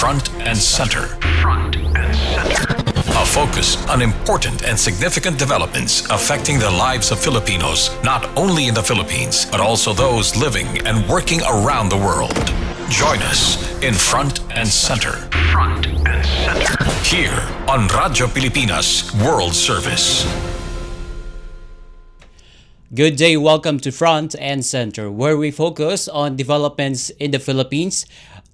Front and Center. A focus on important and significant developments affecting the lives of Filipinos, not only in the Philippines, but also those living and working around the world. Join us in Front and Center. Here on Radyo Pilipinas World Service. Good day, welcome to Front and Center, where we focus on developments in the Philippines,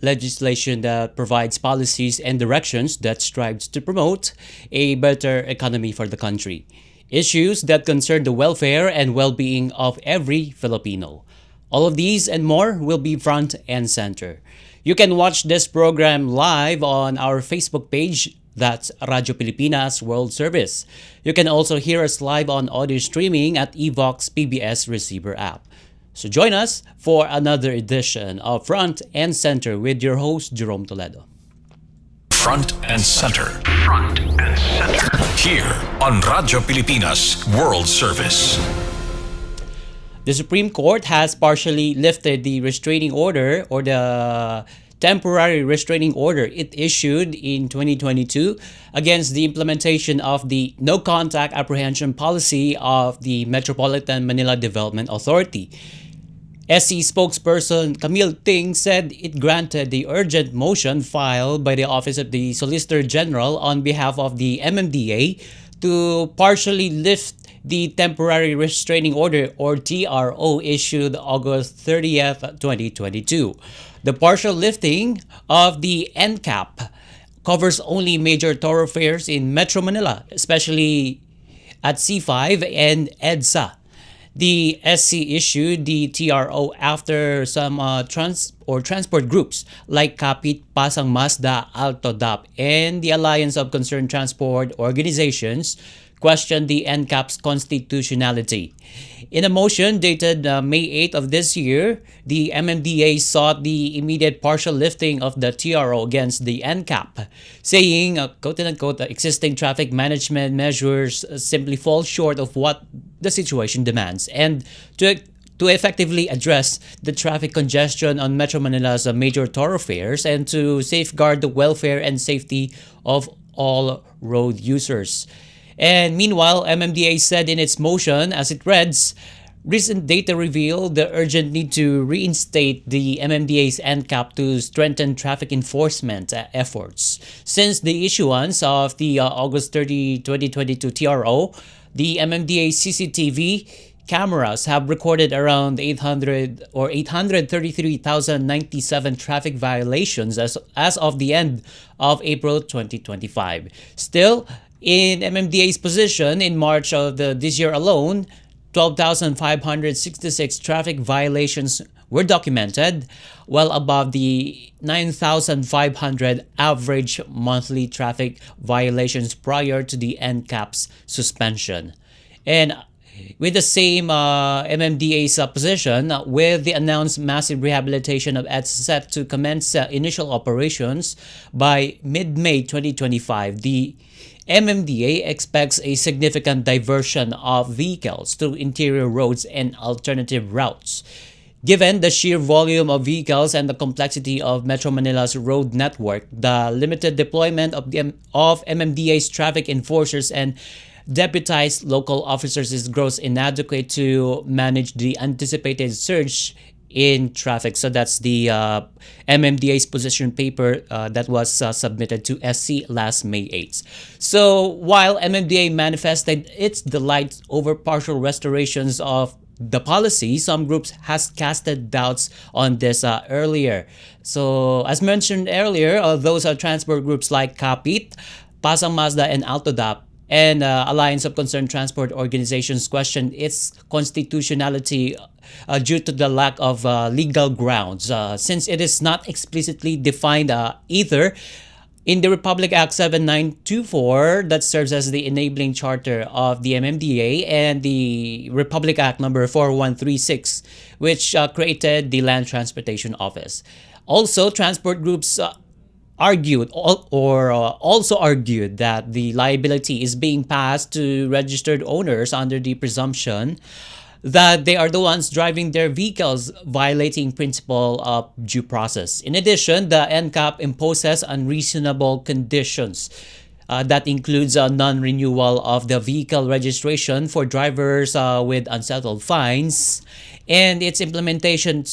legislation that provides policies and directions that strives to promote a better economy for the country, issues that concern the welfare and well-being of every Filipino. All of these and more will be Front and Center. You can watch this program live on our Facebook page. That's Radyo Pilipinas World Service. You can also hear us live on audio streaming at Evox PBS Receiver app. So join us for another edition of Front and Center with your host, Jerome Toledo. Front and Center. Here on Radyo Pilipinas World Service. The Supreme Court has partially lifted the restraining order or the temporary restraining order it issued in 2022 against the implementation of the no-contact apprehension policy of the Metropolitan Manila Development Authority. SC spokesperson Camille Ting said it granted the urgent motion filed by the Office of the Solicitor General on behalf of the MMDA to partially lift the temporary restraining order or TRO issued August 30th, 2022. The partial lifting of the NCAP covers only major thoroughfares in Metro Manila, especially at C5 and EDSA. The SC issued the TRO after some transport groups like Kapit, Pasang Mazda, Alto DAP, and the Alliance of Concerned Transport Organizations questioned the NCAP's constitutionality. In a motion dated May 8th of this year, the MMDA sought the immediate partial lifting of the TRO against the NCAP, saying, quote-unquote, existing traffic management measures simply fall short of what the situation demands, and to effectively address the traffic congestion on Metro Manila's major thoroughfares and to safeguard the welfare and safety of all road users. And meanwhile, MMDA said in its motion, as it reads, recent data reveal the urgent need to reinstate the MMDA's NCAP to strengthen traffic enforcement efforts. Since the issuance of the August 30, 2022 TRO, the MMDA CCTV cameras have recorded around 833,097 traffic violations as of the end of April 2025. Still, in MMDA's position, in March of this year alone, 12,566 traffic violations were documented, well above the 9,500 average monthly traffic violations prior to the NCAP's suspension. And with the same MMDA's position, with the announced massive rehabilitation of EDSA set to commence initial operations by mid-May 2025, the MMDA expects a significant diversion of vehicles to interior roads and alternative routes. Given the sheer volume of vehicles and the complexity of Metro Manila's road network, the limited deployment of MMDA's traffic enforcers and deputized local officers is gross inadequate to manage the anticipated surge in traffic. So that's the MMDA's position paper that was submitted to SC last May 8th. So while MMDA manifested its delight over partial restorations of the policy, some groups has casted doubts on this earlier. So as mentioned earlier, those are transport groups like Kapit, Pasang Mazda, and Alto DAP, and Alliance of Concerned Transport Organizations questioned its constitutionality due to the lack of legal grounds, since it is not explicitly defined either in the Republic Act 7924 that serves as the enabling charter of the MMDA and the Republic Act number 4136, which created the Land Transportation Office. Also, transport groups also argued that the liability is being passed to registered owners under the presumption that they are the ones driving their vehicles, violating principle of due process. In addition, the NCAP imposes unreasonable conditions that includes a non-renewal of the vehicle registration for drivers with unsettled fines, and its implementation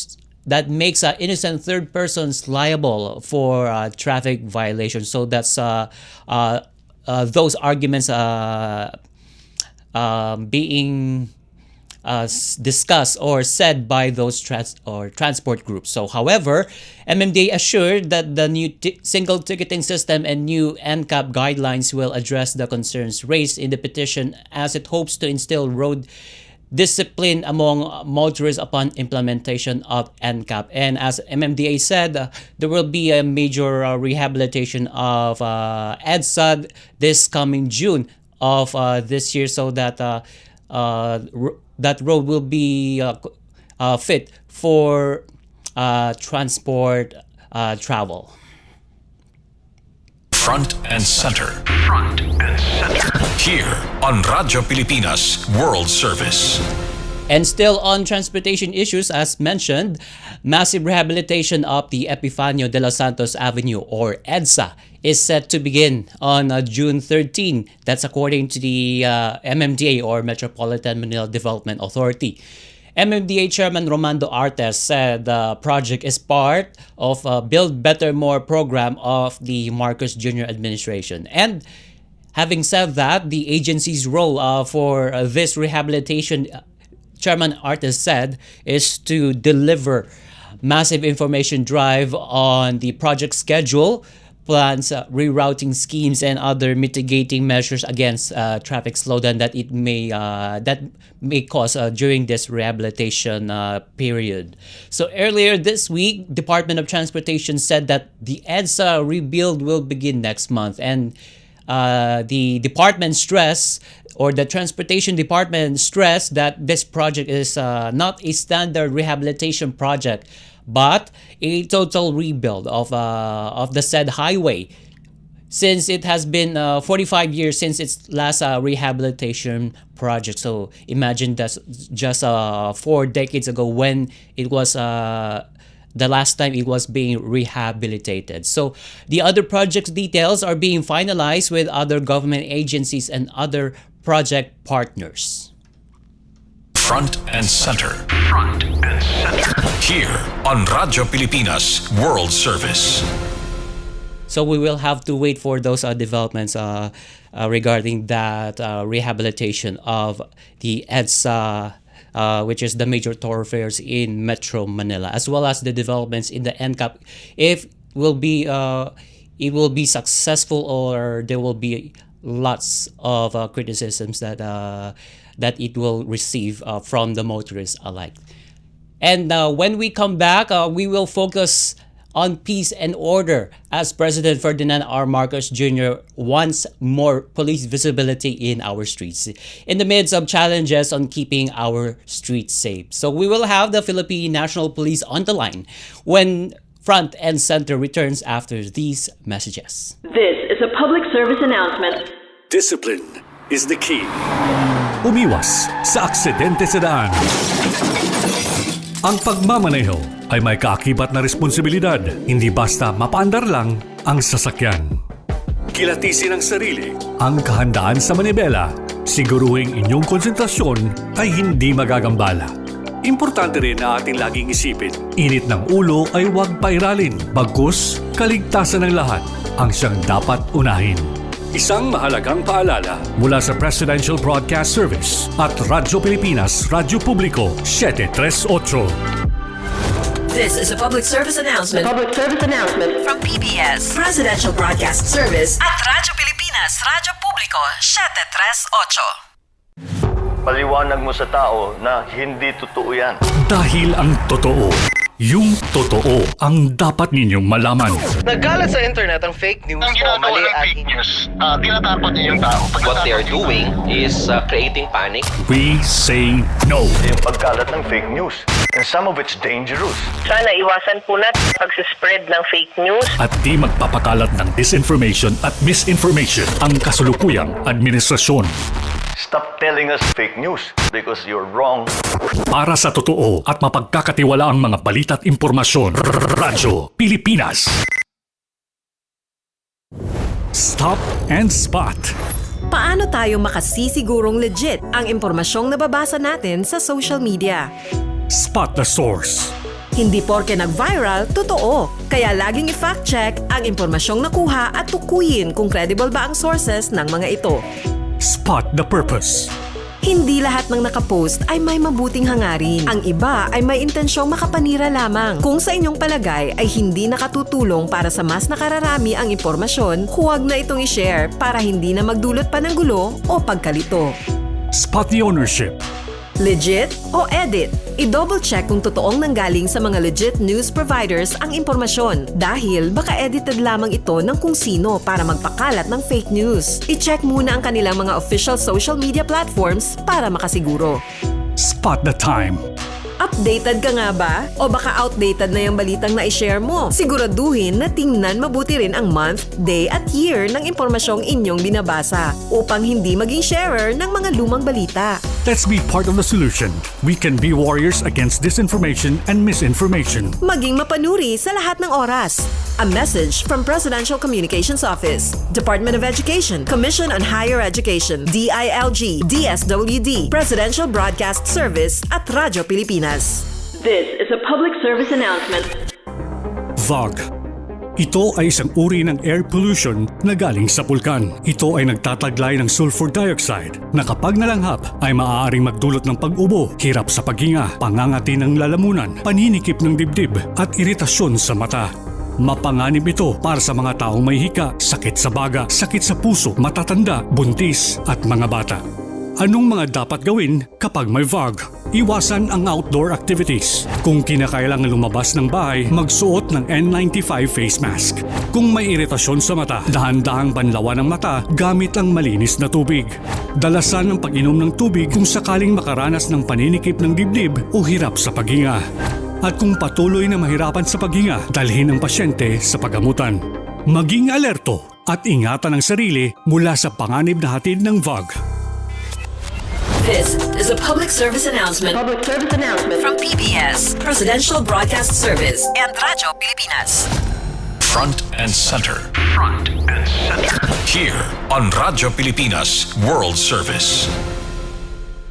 that makes innocent third persons liable for traffic violations. So that's those arguments being discussed or said by those transport groups. So, however, MMDA assured that the new single ticketing system and new NCAP guidelines will address the concerns raised in the petition, as it hopes to instill road discipline among motorists upon implementation of NCAP. And as MMDA said, there will be a major rehabilitation of EDSA this coming June of this year, so that that road will be fit for transport travel. Front and center. Front and center. Here on Radyo Pilipinas World Service. And still on transportation issues, as mentioned, massive rehabilitation of the Epifanio de los Santos Avenue, or EDSA, is set to begin on June 13. That's according to the MMDA, or Metropolitan Manila Development Authority. MMDA Chairman Romando Artes said the project is part of Build Better More program of the Marcos Jr. administration. And having said that, the agency's role for this rehabilitation, Chairman Artes said, is to deliver massive information drive on the project schedule, plans, rerouting schemes, and other mitigating measures against traffic slowdown that may cause during this rehabilitation period. So earlier this week, Department of Transportation said that the EDSA rebuild will begin next month, and the department stressed, or the transportation department stressed, that this project is not a standard rehabilitation project, but a total rebuild of the said highway, since it has been 45 years since its last rehabilitation project. So imagine that's just 4 decades ago when it was the last time it was being rehabilitated. So the other project details are being finalized with other government agencies and other project partners. Front and center. Front and center. Here on Radyo Pilipinas World Service. So we will have to wait for those developments regarding that rehabilitation of the EDSA, which is the major thoroughfares in Metro Manila, as well as the developments in the NCAP. If it will be successful, or there will be lots of criticisms that it will receive from the motorists alike. And when we come back, we will focus on peace and order, as President Ferdinand R. Marcos Jr. wants more police visibility in our streets in the midst of challenges on keeping our streets safe. So we will have the Philippine National Police on the line when Front and Center returns after these messages. This is a public service announcement. Discipline is the key. Umiwas sa aksidente sa daan. Ang pagmamaneho ay may kaakibat na responsibilidad, hindi basta mapaandar lang ang sasakyan. Kilatisin ang sarili, ang kahandaan sa manibela, siguruhing inyong konsentrasyon ay hindi magagambala. Importante rin na ating laging isipin, init ng ulo ay huwag pairalin, bagkus kaligtasan ng lahat ang siyang dapat unahin. Isang mahalagang paalala mula sa Presidential Broadcast Service at Radyo Pilipinas, Radyo Publiko, 738. This is a public service announcement. Public service announcement From PBS, Presidential Broadcast Service at Radyo Pilipinas, Radyo Publiko, 738. Paliwanag mo sa tao na hindi totoo yan. Dahil ang totoo, yung totoo ang dapat ninyong malaman. Nagkalat sa internet ang fake news Ang o ginagawa mali ng at fake news, tinatapon niyo yung tao. What they are doing is creating panic. We say no. Yung pagkalat ng fake news. And some of it's dangerous. Sana iwasan po natin pag-spread ng fake news. At di magpapakalat ng disinformation at misinformation ang kasulukuyang administrasyon. Stop telling us fake news because you're wrong. Para sa totoo at mapagkakatiwalaang mga balita at impormasyon, Radyo Pilipinas. Stop and Spot. Paano tayo makasisigurong legit ang impormasyong nababasa natin sa social media? Spot the source. Hindi porke nag-viral, totoo. Kaya laging i-fact check ang impormasyong nakuha at tukuyin kung credible ba ang sources ng mga ito. Spot the purpose. Hindi lahat ng nakapost ay may mabuting hangarin. Ang iba ay may intensyong makapanira lamang. Kung sa inyong palagay ay hindi nakatutulong para sa mas nakararami ang impormasyon, huwag na itong i-share para hindi na magdulot pa ng gulo o pagkalito. Spot the ownership. Legit o edit? I-double check kung totoong nanggaling sa mga legit news providers ang impormasyon dahil baka edited lamang ito ng kung sino para magpakalat ng fake news. I-check muna ang kanilang mga official social media platforms para makasiguro. Spot the time. Updated ka nga ba? O baka outdated na yung balitang na-share mo? Siguraduhin na tingnan mabuti rin ang month, day at year ng impormasyong inyong binabasa upang hindi maging sharer ng mga lumang balita. Let's be part of the solution. We can be warriors against disinformation and misinformation. Maging mapanuri sa lahat ng oras. A message from Presidential Communications Office, Department of Education, Commission on Higher Education, DILG, DSWD, Presidential Broadcast Service at Radyo Pilipinas. This is a public service announcement. VOG. Ito ay isang uri ng air pollution na galing sa pulkan. Ito ay nagtataglay ng sulfur dioxide na kapag nalanghap ay maaaring magdulot ng pag-ubo, hirap sa paghinga, pangangati ng lalamunan, paninikip ng dibdib at iritasyon sa mata. Mapanganib ito para sa mga taong may hika, sakit sa baga, sakit sa puso, matatanda, buntis at mga bata. Anong mga dapat gawin kapag may VOG? Iwasan ang outdoor activities. Kung kinakailangan lumabas ng bahay, magsuot ng N95 face mask. Kung may iritasyon sa mata, dahan-dahang banlawan ang mata gamit ang malinis na tubig. Dalasan ang pag-inom ng tubig kung sakaling makaranas ng paninikip ng dibdib o hirap sa paghinga. At kung patuloy na mahirapan sa paghinga, dalhin ang pasyente sa pagamutan. Maging alerto at ingatan ang sarili mula sa panganib na hatid ng VOG. This is a public service announcement. Public service announcement. From PBS, Presidential Broadcast Service, and Radyo Pilipinas. Front and center. Front and center. Here on Radyo Pilipinas World Service.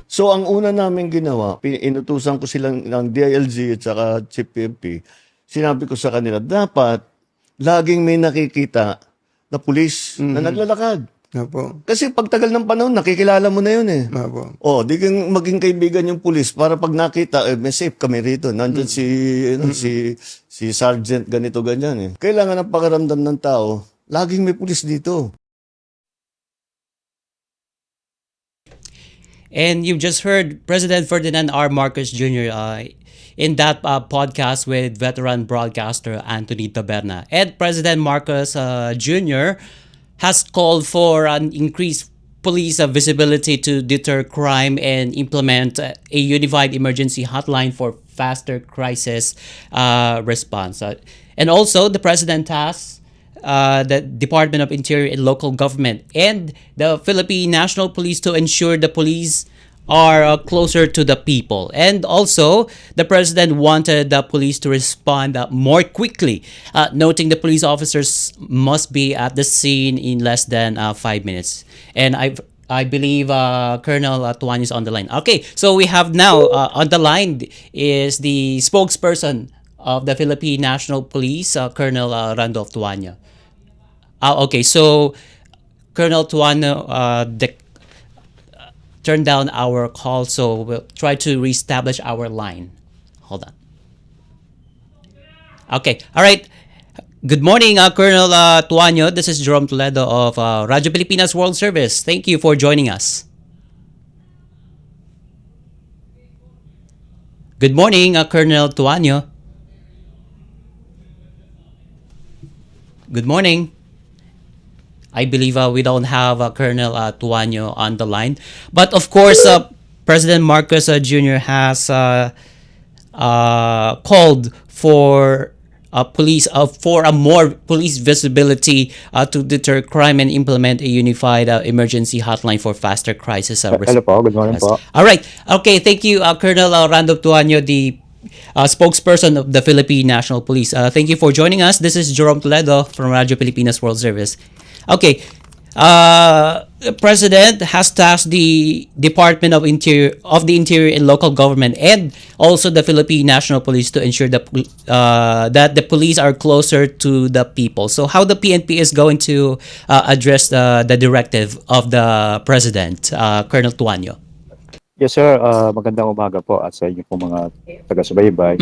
So ang una namin ginawa, inutusan ko silang ng DILG at saka Chief PNP. Sinabi ko sa kanila, dapat laging may nakikita na pulis na naglalakad. Apo. Kasi pagtagal ng panahon, nakikilala mo na yun eh. Apo. O, di kang maging kaibigan yung pulis para pag nakita, may safe kami rito. Nandun si Sergeant ganito ganyan eh. Kailangan ng pakaramdam ng tao, laging may pulis dito. And you've just heard President Ferdinand R. Marcos Jr. In that podcast with veteran broadcaster Anthony Taberna. And President Marcos Jr. has called for an increased police visibility to deter crime and implement a unified emergency hotline for faster crisis response. And also, the President tasked the Department of Interior and Local Government and the Philippine National Police to ensure the police are closer to the people. And also, the President wanted the police to respond more quickly, noting the police officers must be at the scene in less than 5 minutes. And I believe Colonel Tuan is on the line. Okay, so we have now on the line is the spokesperson of the Philippine National Police, Colonel Randolph Tuanyo. Okay, so Colonel Tuanyo turned down our call, so we'll try to reestablish our line. Hold on. Okay, all right. Good morning, Colonel Tuanyo. This is Jerome Toledo of Radyo Pilipinas World Service. Thank you for joining us. Good morning, Colonel Tuanyo. Good morning. I believe we don't have Colonel Tuanyo on the line. But of course, President Marcos Jr. has called for police for a more police visibility to deter crime and implement a unified emergency hotline for faster crisis Hello po, good morning po. All right. Okay, thank you, Colonel Rando Tuanyo, the spokesperson of the Philippine National Police. Thank you for joining us. This is Jerome Toledo from Radyo Pilipinas World Service. Okay. The President has tasked the Department of the Interior and Local Government and also the Philippine National Police to ensure that the police are closer to the people. So how the PNP is going to address the directive of the President, Colonel Tuanyo? Yes sir, magandang umaga po at sa inyo po mga taga-subaybay.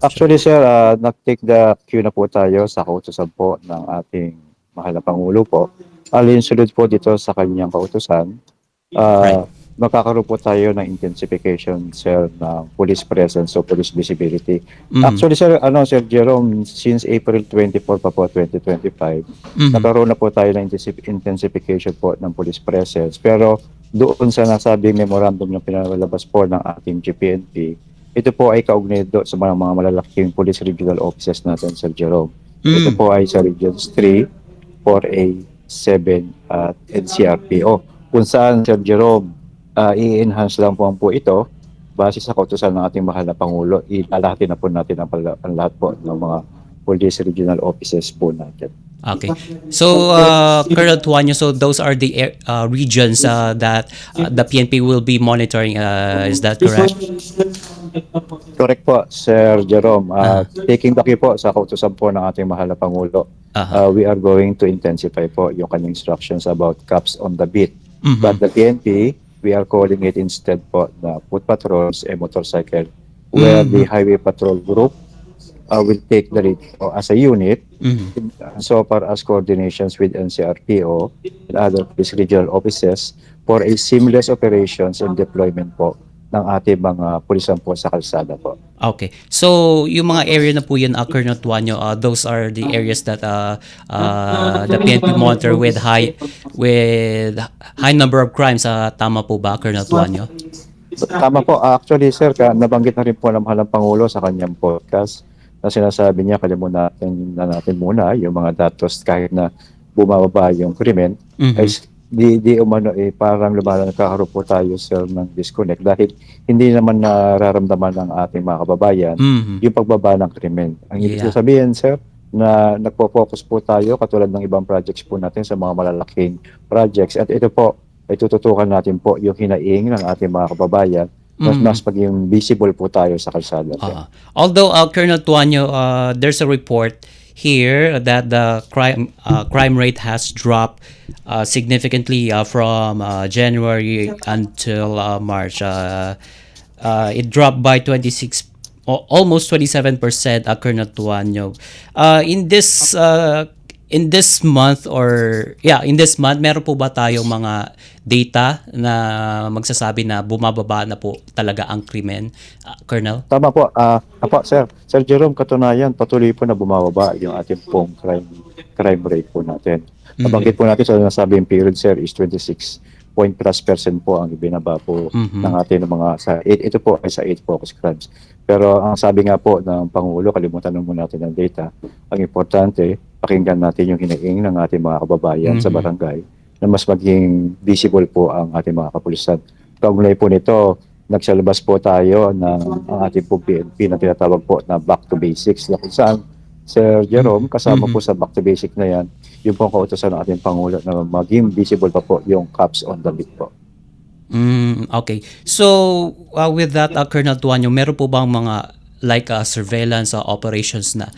Actually sir, nag-take the cue na po tayo sa kautusan po ng ating mahal na Pangulo po. Alinsunod po dito sa kanyang kautusan, magkakaroon po tayo ng intensification sir ng police presence o police visibility. Actually sir, Sir Jerome, since April 24 pa po 2025, nagkaroon na po tayo ng intensification po ng police presence. Pero doon sa nasabing memorandum na pinalabas po ng ating GPNP, ito po ay kaugnay sa mga malalaking police regional offices natin, Sir Jerome. Ito po ay sa Regions 3, 4A, 7 at NCRPO. Kung saan, Sir Jerome, i-enhance lang po ito base sa kautusan ng ating mahal na Pangulo. Ilalahati na po natin ang lahat po ng mga police regional offices po natin. Okay. So, Colonel Tuanyo, so those are the regions that the PNP will be monitoring. Is that correct? Correct po, Sir Jerome. Taking the cue po sa kautusan po ng ating mahal na Pangulo, we are going to intensify po yung kanyang instructions about cops on the beat. But the PNP, we are calling it instead po na foot patrols and motorcycle, where the highway patrol group will take the lead as a unit so far as coordinations with NCRPO and other police regional offices for a seamless operations and deployment po ng ating mga pulisan po sa kalsada po. Okay. So, yung mga area na po yun, Colonel Tuanyo, those are the areas that the PNP monitor with high number of crimes. Tama po ba, Colonel Tuanyo? Tama po. Actually, sir, nabanggit na rin po ng mahal ng Pangulo sa kanyang podcast na sinasabi niya, kalimutan natin muna yung mga datos kahit na bumababa yung krimen, ay di umano parang nagkakaroon po tayo sir ng disconnect dahil hindi naman nararamdaman ng ating mga kababayan yung pagbaba ng krimen. Ang ibig sabihin sir, na nagpo-focus po tayo katulad ng ibang projects po natin sa mga malalaking projects at ito po ay tututukan natin po yung hinaing ng ating mga kababayan mas maging visible po tayo sa kalsada. Although Colonel Tuanyo, there's a report here that the crime rate has dropped significantly from January until March. It dropped by 26, almost 27%. Colonel Tuanyo, in this month meron po ba tayong mga data na magsasabi na bumababa na po talaga ang krimen, Colonel? Tama po. Sir Jerome, katunayan patuloy po na bumababa yung ating pong crime rate po natin. Nabanggit po natin sa nasabing period sir is 26% po ang ibinaba po ng ating mga ito po ay sa 8 focus crimes. Pero ang sabi nga po ng Pangulo, kalimutan naman natin ang data. Ang importante, pakinggan natin yung hinaing ng ating mga kababayan sa barangay na mas maging visible po ang ating mga kapulisan. Kaugnay po nito, nagsalabas po tayo ng ang ating po PNP na tinatawag po na back to basics na kung saan Sir Jerome, kasama po sa back to basic na yan, yung pong kautosan ng ating Pangulo na maging visible pa po yung cops on the beat po. Okay. So, with that, Colonel Tuanyo, meron po bang mga surveillance operations na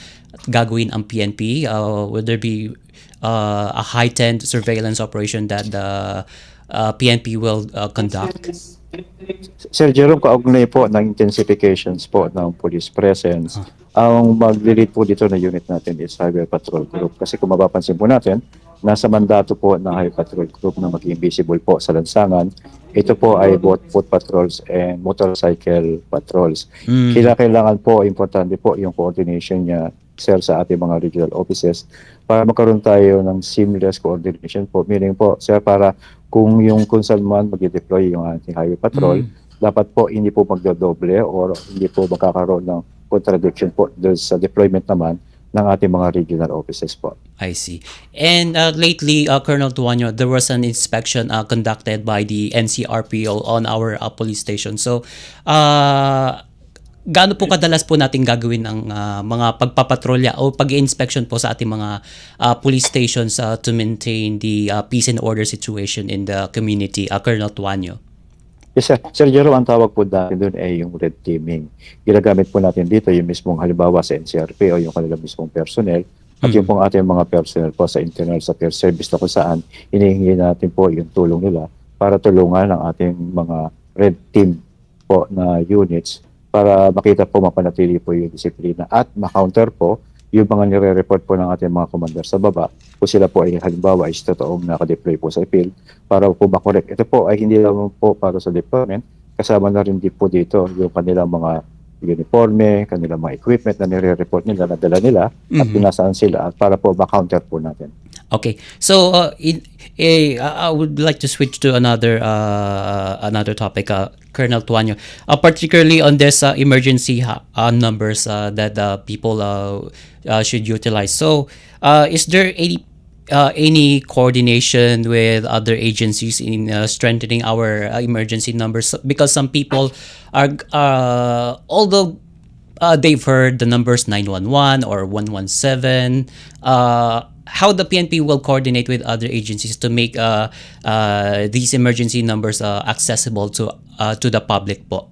gagawin ang PNP? Would there be a heightened surveillance operation that the PNP will conduct? Sir Jerome, kaugnay po ng intensifications po ng police presence. Ang mag-lead po dito na unit natin is Highway Patrol Group. Kasi kung mapapansin po natin, nasa mandato po ng Highway Patrol Group na maging visible po sa lansangan. Ito po ay both foot patrols and motorcycle patrols. Kailangan po, importante po yung coordination niya sir sa ating mga regional offices para magkaroon tayo ng seamless coordination po. Meaning po, sir, para kung saan man mag-deploy yung ating highway patrol, dapat po hindi po magdodoble or hindi po magkakaroon ng contradiction po sa deployment naman ng ating mga regional offices po. I see. And lately, Colonel Tuanyo, there was an inspection conducted by the NCRPO on our police station. So, gaano po kadalas po natin gagawin ang mga pagpapatrolya o pag-inspection po sa ating mga police stations to maintain the peace and order situation in the community, Colonel Tuanyo? Yes, sir. Sir Jerome, ang tawag po natin doon ay yung red teaming. Ginagamit po natin dito yung mismong halimbawa sa NCRP o yung kanilang mismong personnel at yung pong ating mga personnel po sa internal sa peer service na kung saan hinihingi natin po yung tulong nila para tulungan ang ating mga red team po na units para makita po mapanatili po yung disiplina at ma-counter po yung mga nire-report po ng ating mga commander sa baba kung sila po ay halimbawa is totoong nakadeploy po sa field para po makorek. Ito po ay hindi lang po para sa deployment, kasama na rin din po dito yung kanilang mga uniforme, kanilang mga equipment na nire-report nila, na dala nila at pinasaan sila para po ma-counter po natin. Okay. So, I would like to switch to another topic, Colonel Tuanyo, particularly on this emergency numbers that people should utilize. So, is there any coordination with other agencies in strengthening our emergency numbers? Because some people are, although they've heard the numbers 911 or 117, how the PNP will coordinate with other agencies to make these emergency numbers accessible to the public po?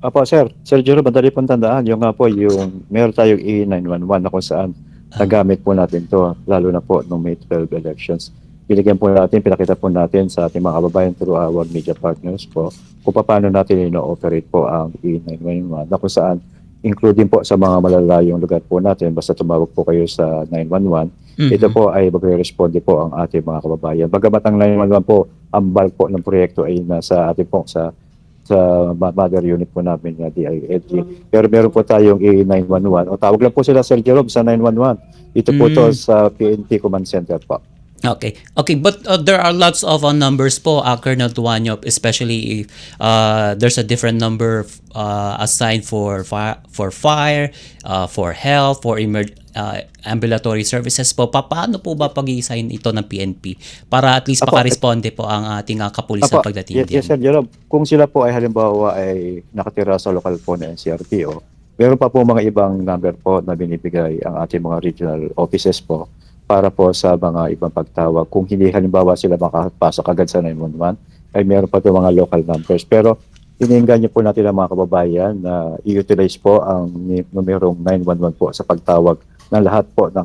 Apo, sir. Sir Jerome, madali pong tandaan. Yung nga po, yung meron tayong E911 na kung saan nagamit po natin to lalo na po noong May 12 elections. Binigyan po natin, pinakita po natin sa ating mga kababayan through our media partners po kung paano natin ino-operate po ang E911 na kung saan including po sa mga malalayong lugar po natin, basta tumawag po kayo sa 911, ito po ay magre-responde po ang ating mga kababayan. Bagamat ang 911 po, ang bulk po ng proyekto ay nasa ating po sa mother unit po namin na DILG. Pero meron po tayong A911 o tawag lang po sila Sir Jerome sa 911. Ito po to sa PNP Command Center po. Okay, but there are lots of numbers po, Colonel Tuanyo, especially if there's a different number assigned for fire, for health, for ambulatory services po. Paano po ba pag-i-assign ito ng PNP para at least makaresponde po ang ating kapulisan pagdating Yes, Sir Jerome. Kung sila po ay halimbawa ay nakatira sa local po na NCRPO, meron pa po mga ibang number po na binibigay ang ating mga regional offices po para po sa mga ibang pagtawag. Kung hindi halimbawa sila makapasok agad sa 911, ay meron pa po mga local numbers. Pero iniinganyo po natin ang mga kababayan na i-utilize po ang numerong 911 po sa pagtawag ng lahat po na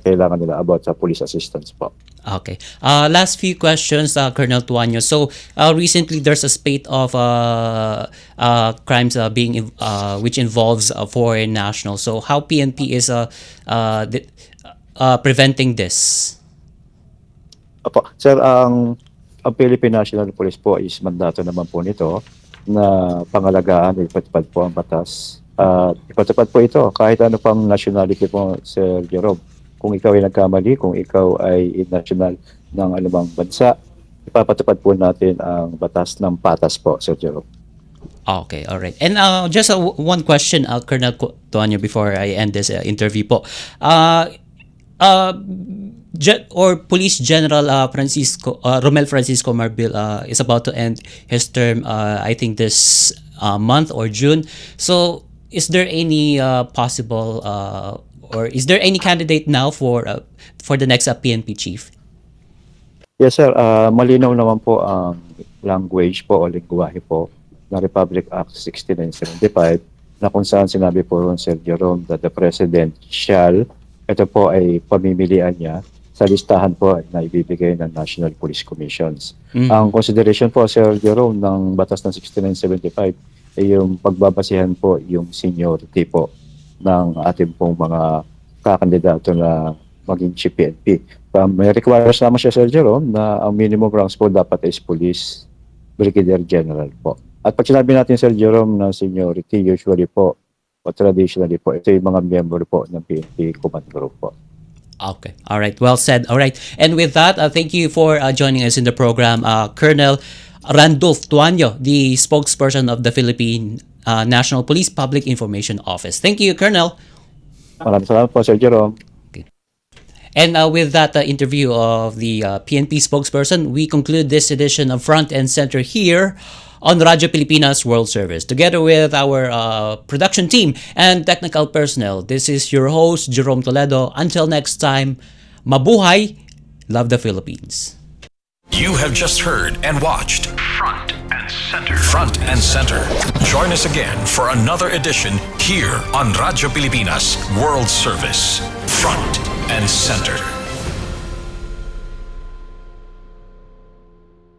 kailangan nila about sa police assistance po. Okay. Last few questions, Colonel Tuanyo. So, recently there's a spate of crimes which involves foreign nationals. So, how PNP is preventing this? Opo. Sir, ang Philippine National Police po is mandato naman po nito na pangalagaan, ipatupad po ang batas. Ipatupad po ito kahit ano pang nationality po, Sir Jerome. Kung ikaw ay nagkamali, kung ikaw ay national ng anumang bansa, ipapatupad po natin ang batas ng patas po, Sir Jerome. Okay, all right. And just one question, Colonel Tuanyo, before I end this interview po. Police General Romel Francisco Marbil is about to end his term, I think this month or June. So, is there any possible or is there any candidate now for the next PNP chief? Yes, sir. Malinaw naman po ang language po o lingwahe po ng Republic Act 6975 na kung saan sinabi po ron, Sir Jerome, that the President shall, ito po ay pamimilian niya sa listahan po na ibibigay ng National Police Commissions. Ang consideration po, Sir Jerome, ng batas ng 6975 ay yung pagbabasihan po yung seniority po ng ating pong mga kakandidato na maging chief PNP. May requirements naman siya, Sir Jerome, na ang minimum ranks po dapat is Police Brigadier General po. At pag sinabi natin, Sir Jerome, na seniority, usually po o traditionally po, ito yung mga member po ng PNP Command Group po. Okay. All right. Well said. All right. And with that, thank you for joining us in the program, Colonel Randolph Tuanyo, the spokesperson of the Philippine National Police Public Information Office. Thank you, Colonel. Maraming salamat po, Sir Jerome. And with that interview of the PNP spokesperson, we conclude this edition of Front and Center here on Radyo Pilipinas World Service. Together with our production team and technical personnel, this is your host, Jerome Toledo. Until next time, mabuhay, love the Philippines. You have just heard and watched Front and Center. Front and Center. Join us again for another edition here on Radyo Pilipinas World Service. Front and Center.